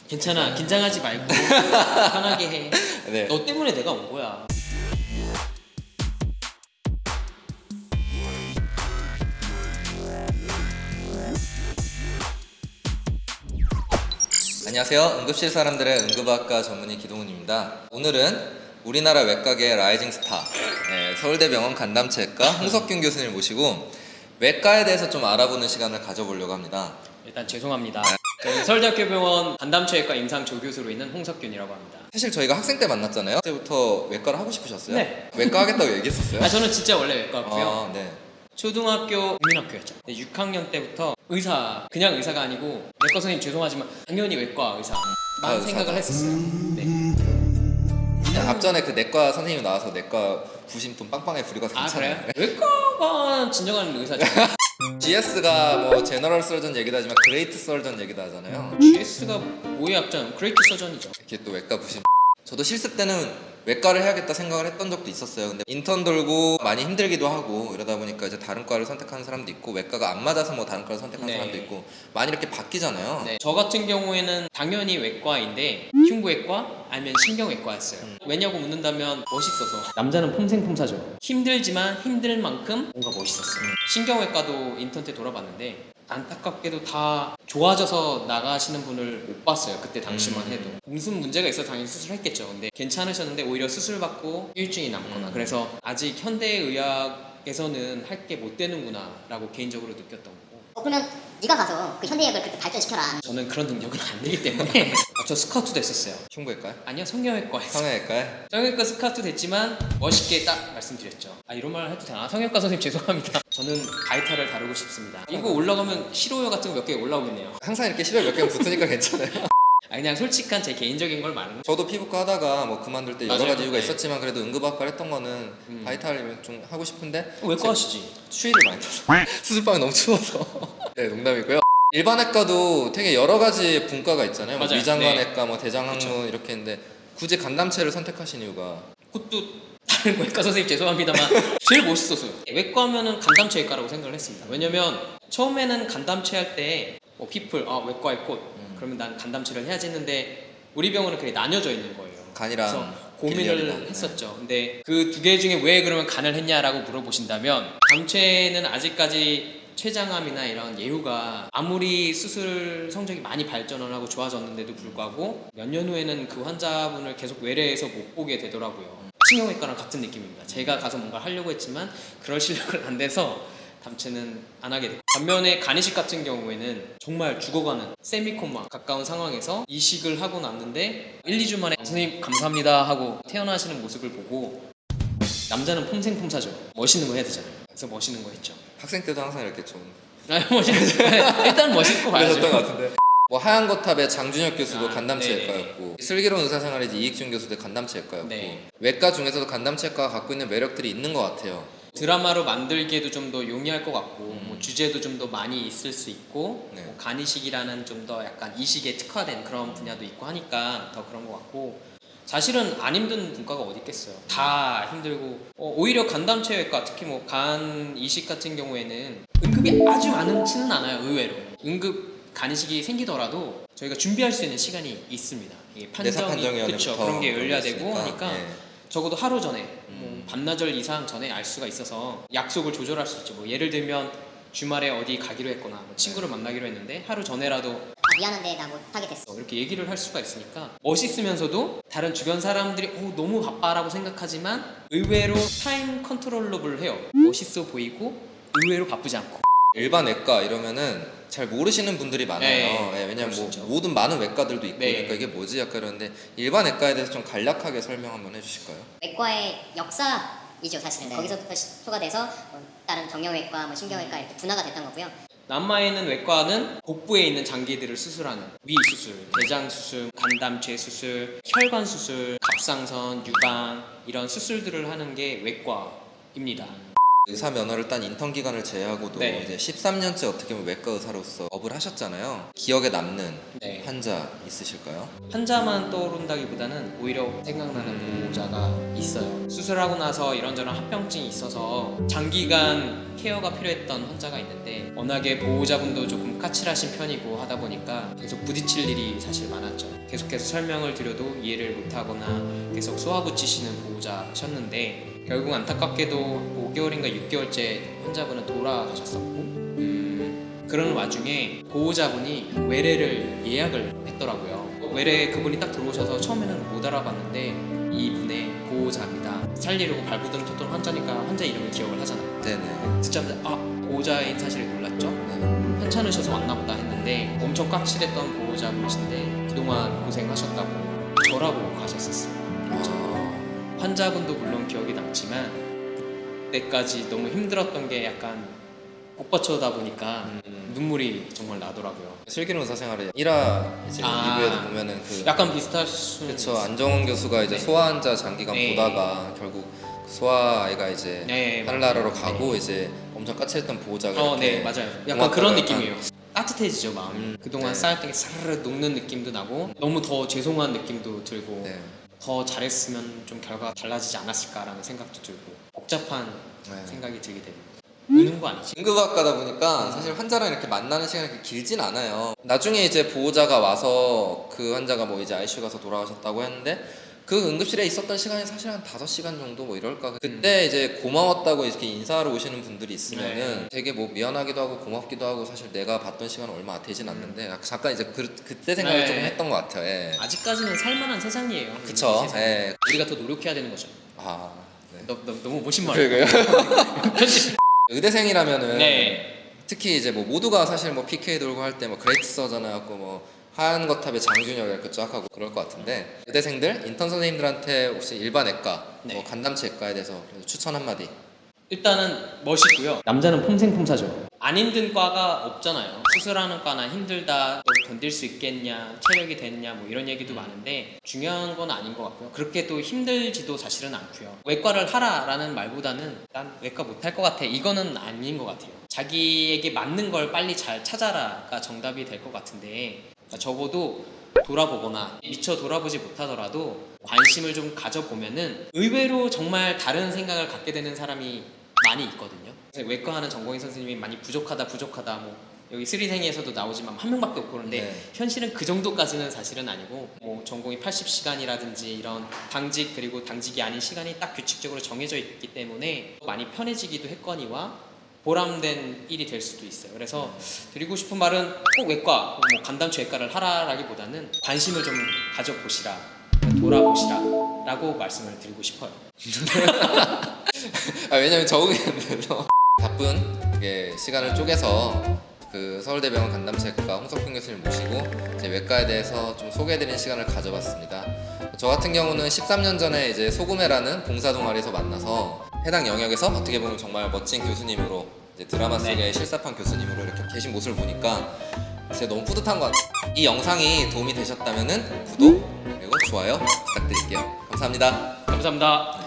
괜찮아. 긴장하지 말고 편하게 해. 네. 너 때문에 내가 온 거야. 안녕하세요. 응급실 사람들의 응급학과 전문의 기동훈입니다. 오늘은 우리나라 외과계 라이징 스타, 서울대병원 간담체외과 홍석균 교수님을 모시고 외과에 대해서 좀 알아보는 시간을 가져보려고 합니다. 일단 죄송합니다. 저는 서울대학교병원 간담체외과 임상 조교수로 있는 홍석균이라고 합니다. 사실 저희가 학생 때 만났잖아요. 그때부터 외과를 하고 싶으셨어요? 네. 외과 하겠다고 얘기했었어요? 저는 진짜 원래 외과였고요. 네. 초등학교 국민학교였죠. 6학년 때부터 의사, 그냥 의사가 아니고 내과 선생님 죄송하지만 당연히 외과 의사만 생각을 했었어요. 네. 앞전에 그 내과 선생님 나와서 내과 부심통 빵빵하게 부리고 괜찮아요. 그래요? 외과가 진정한 의사죠. GS가 뭐 제너럴 서전 얘기도 하지만 그레이트 서전 얘기도 하잖아요. GS가 뭐의 약자는 그레이트 서전이죠. 이렇게 또 외과 부심. 저도 실습 때는 외과를 해야겠다 생각을 했던 적도 있었어요. 근데 인턴 돌고 많이 힘들기도 하고 이러다 보니까 이제 다른 과를 선택하는 사람도 있고 외과가 안 맞아서 뭐 다른 과를 선택하는 사람도 있고 많이 이렇게 바뀌잖아요. 네. 저 같은 경우에는 당연히 외과인데 흉부외과 아니면 신경외과였어요. 왜냐고 묻는다면 멋있어서. 남자는 폼생폼사죠. 힘들지만 힘들 만큼 뭔가 멋있었어요. 신경외과도 인턴 때 돌아봤는데 안타깝게도 다 좋아져서 나가시는 분을 못 봤어요. 그때 당시만 해도 무슨 문제가 있어서 당연히 수술했겠죠. 근데 괜찮으셨는데 오히려 수술 받고 후유증이 남거나 그래서 아직 현대의학에서는 할 게 못 되는구나 라고 개인적으로 느꼈던 거고. 그러면 네가 가서 그 현대의학을 그렇게 발전시켜라. 저는 그런 능력은 안 되기 때문에 저 스카우트도 했었어요. 흉부외과요? 아니요, 성형외과에서. 성형외과요? 성형외과 스카우트 됐지만 멋있게 딱 말씀드렸죠. 이런 말 해도 되나? 성형외과 선생님 죄송합니다. 저는 바이탈을 다루고 싶습니다. 이거 올라가면 싫어요 같은 거 몇 개 올라오겠네요. 항상 이렇게 실력 몇 개만 붙으니까 괜찮아요. 그냥 솔직한 제 개인적인 걸 말하는. 저도 피부과 하다가 뭐 그만둘 때 여러 맞아요. 가지 이유가 네. 있었지만 그래도 응급학과를 했던 거는 바이탈이면 좀 하고 싶은데 외과 하시지. 추위를 많이 타서 수술방이 너무 추워서 네, 농담이고요. 일반외과도 되게 여러 가지 분과가 있잖아요. 뭐 맞아요. 위장관외과, 뭐 대장학문 그쵸. 이렇게 있는데 굳이 간담체를 선택하신 이유가 그것도 다른 외과 선생님 죄송합니다만 제일 멋있었어요. 외과하면은 간담체외과라고 생각을 했습니다. 왜냐면 처음에는 간담체 할 때 피플 외과의 꽃 그러면 난 간담체를 해야지 했는데 우리 병원은 그게 나뉘어져 있는 거예요. 간이랑 그래서 고민을 길리아리랑. 했었죠. 근데 그 두 개 중에 왜 그러면 간을 했냐라고 물어보신다면 담체는 아직까지 췌장암이나 이런 예후가 아무리 수술 성적이 많이 발전을 하고 좋아졌는데도 불구하고 몇 년 후에는 그 환자분을 계속 외래에서 못 보게 되더라고요. 신경외과랑 같은 느낌입니다. 제가 가서 뭔가 하려고 했지만 그럴 실력은 안 돼서 담체는 안 하게 됐고, 반면에 간이식 같은 경우에는 정말 죽어가는 세미코마 가까운 상황에서 이식을 하고 났는데 1, 2주 만에 선생님 감사합니다 하고 태어나시는 모습을 보고 남자는 폼생폼사죠. 멋있는 거 해야 되잖아요. 그래서 멋있는 거 했죠. 학생 때도 항상 이렇게 좀 일단 멋있고 그러셨던 것 봐야죠. 같은데. 뭐 하얀거탑의 장준혁 교수도 아, 간담체외과였고 슬기로운 의사생활이지 이익준 교수도 간담체외과였고 네. 외과 중에서도 간담체외과가 갖고 있는 매력들이 있는 것 같아요. 드라마로 만들기에도 좀 더 용이할 것 같고 뭐 주제도 좀 더 많이 있을 수 있고 네. 뭐 간이식이라는 좀 더 약간 이식에 특화된 그런 분야도 있고 하니까 더 그런 것 같고, 사실은 안 힘든 분과가 어디 있겠어요. 다 힘들고 오히려 간담체외과 특히 뭐 간 이식 같은 경우에는 응급이 아주 많지는 않아요. 의외로 응급 간이식이 생기더라도 저희가 준비할 수 있는 시간이 있습니다. 이게 내사판정위원회부터 그쵸, 그런 게 열려야 그런 게 되고 있으니까. 하니까 예. 적어도 하루 전에 뭐 반나절 이상 전에 알 수가 있어서 약속을 조절할 수 있죠. 뭐 예를 들면 주말에 어디 가기로 했거나 뭐 친구를 만나기로 했는데 하루 전에라도 미안한데 나 못 하게 됐어. 이렇게 얘기를 할 수가 있으니까 멋있으면서도 다른 주변 사람들이 너무 바빠라고 생각하지만 의외로 타임 컨트롤러블 해요. 멋있어 보이고 의외로 바쁘지 않고. 일반 외과 이러면은 잘 모르시는 분들이 많아요. 네, 왜냐면 뭐 그렇죠. 모든 많은 외과들도 있고 네. 그러니까 이게 뭐지 약간 이러는데 일반 외과에 대해서 좀 간략하게 설명 한번 해주실까요? 외과의 역사이죠 사실은. 네. 거기서부터 소가 돼서 다른 정형외과, 뭐 신경외과 이렇게 분화가 됐던 거고요. 남아에 있는 외과는 복부에 있는 장기들을 수술하는 위 수술, 대장 수술, 간담체 수술, 혈관 수술, 갑상선, 유방 이런 수술들을 하는 게 외과입니다. 의사 면허를 딴 인턴 기간을 제외하고도 네. 이제 13년째 어떻게 보면 외과 의사로서 업을 하셨잖아요. 기억에 남는 네. 환자 있으실까요? 환자만 떠오른다기보다는 오히려 생각나는 보호자가 있어요. 수술하고 나서 이런저런 합병증이 있어서 장기간 케어가 필요했던 환자가 있는데 워낙에 보호자분도 조금 까칠하신 편이고 하다 보니까 계속 부딪힐 일이 사실 많았죠. 계속해서 설명을 드려도 이해를 못하거나 계속 쏘아붙이시는 보호자셨는데 결국 안타깝게도 5개월인가 6개월째 환자분은 돌아가셨었고 그런 와중에 보호자분이 외래를 예약을 했더라고요. 외래 그분이 딱 들어오셔서 처음에는 못 알아봤는데 이분의 보호자입니다. 살리려고 발부등을 켰던 환자니까 환자 이름을 기억을 하잖아요. 네네. 듣자마자 보호자인 사실에 놀랐죠. 네. 편찮으셔서 왔나보다 했는데 엄청 깍칠했던 보호자분이신데 그동안 고생하셨다고 저라고 가셨었어요. 환자분도 물론 기억이 남지만 그때까지 너무 힘들었던 게 약간 못 버텨다 보니까 눈물이 정말 나더라고요. 슬기로운 의사 생활에 1화 이제 리뷰에도 보면은 그 약간 비슷할 수 그쵸, 안정원 교수가 이제 네. 소아 환자 장기간 네. 보다가 결국 그 소아 아이가 이제 네, 하늘나라로 맞아요. 가고 네. 이제 엄청 까칠했던 보호자가 이렇게 네 맞아요. 약간 고맙다고 그런 약간 느낌이에요. 따뜻해지죠 마음이. 그동안 네. 쌓였던 게 사르르 녹는 느낌도 나고 너무 더 죄송한 느낌도 들고 네. 더 잘했으면 좀 결과가 달라지지 않았을까라는 생각도 들고 복잡한 네. 생각이 들게 됩니다. 우는 거 아니지? 응급학과다 보니까 사실 환자랑 이렇게 만나는 시간이 그렇게 길진 않아요. 나중에 이제 보호자가 와서 그 환자가 뭐 이제 ICU 가서 돌아가셨다고 했는데 그 응급실에 있었던 시간이 사실 한 5시간 정도 뭐 이럴까. 그때 이제 고마웠다고 이렇게 인사하러 오시는 분들이 있으면은 되게 뭐 미안하기도 하고 고맙기도 하고 사실 내가 봤던 시간은 얼마 되진 않는데 잠깐 이제 그때 생각을 네. 조금 했던 것 같아요. 예. 아직까지는 살만한 세상이에요. 그쵸. 이 세상. 예. 우리가 더 노력해야 되는 거죠. 아, 네. 너무 멋진 말이에요. 그러게요. 의대생이라면은 네. 특히 이제 뭐 모두가 사실 뭐 PK 돌고 할 때 뭐 그레이트 서전하고 뭐 하얀 거탑의 장준혁 이렇게 쫙 하고 그럴 것 같은데 의대생들 인턴 선생님들한테 혹시 일반 외과 네. 뭐 간담체 외과에 대해서 추천 한마디. 일단은 멋있고요. 남자는 폼생폼사죠. 안 힘든 과가 없잖아요. 수술하는 과나 힘들다, 너 견딜 수 있겠냐, 체력이 됐냐, 뭐 이런 얘기도 많은데 중요한 건 아닌 것 같고요. 그렇게 또 힘들지도 사실은 않고요. 외과를 하라라는 말보다는 난 외과 못할 것 같아. 이거는 아닌 것 같아요. 자기에게 맞는 걸 빨리 잘 찾아라가 정답이 될 것 같은데 그러니까 적어도 돌아보거나 미처 돌아보지 못하더라도 관심을 좀 가져보면은 의외로 정말 다른 생각을 갖게 되는 사람이 많이 있거든요. 외과하는 전공의 선생님이 많이 부족하다 뭐 여기 스리생에서도 나오지만 한 명밖에 없고 그런데 네. 현실은 그 정도까지는 사실은 아니고 뭐 전공이 80시간이라든지 이런 당직 그리고 당직이 아닌 시간이 딱 규칙적으로 정해져 있기 때문에 많이 편해지기도 했거니와 보람된 일이 될 수도 있어요. 그래서 드리고 싶은 말은 꼭 외과, 뭐 간담체 외과를 하라라기보다는 관심을 좀 가져보시라, 돌아보시라 라고 말씀을 드리고 싶어요. 왜냐면 적응했는데도 바쁜 이게 시간을 쪼개서 그 서울대병원 간담체과 홍석균 교수님 모시고 이제 외과에 대해서 좀 소개해드리는 시간을 가져봤습니다. 저 같은 경우는 13년 전에 이제 소금회라는 봉사 동아리에서 만나서 해당 영역에서 어떻게 보면 정말 멋진 교수님으로 이제 드라마 속의 실사판 교수님으로 이렇게 계신 모습을 보니까 진짜 너무 뿌듯한 것 같아요. 이 영상이 도움이 되셨다면은 구독 그리고 좋아요 부탁드릴게요. 감사합니다. 감사합니다.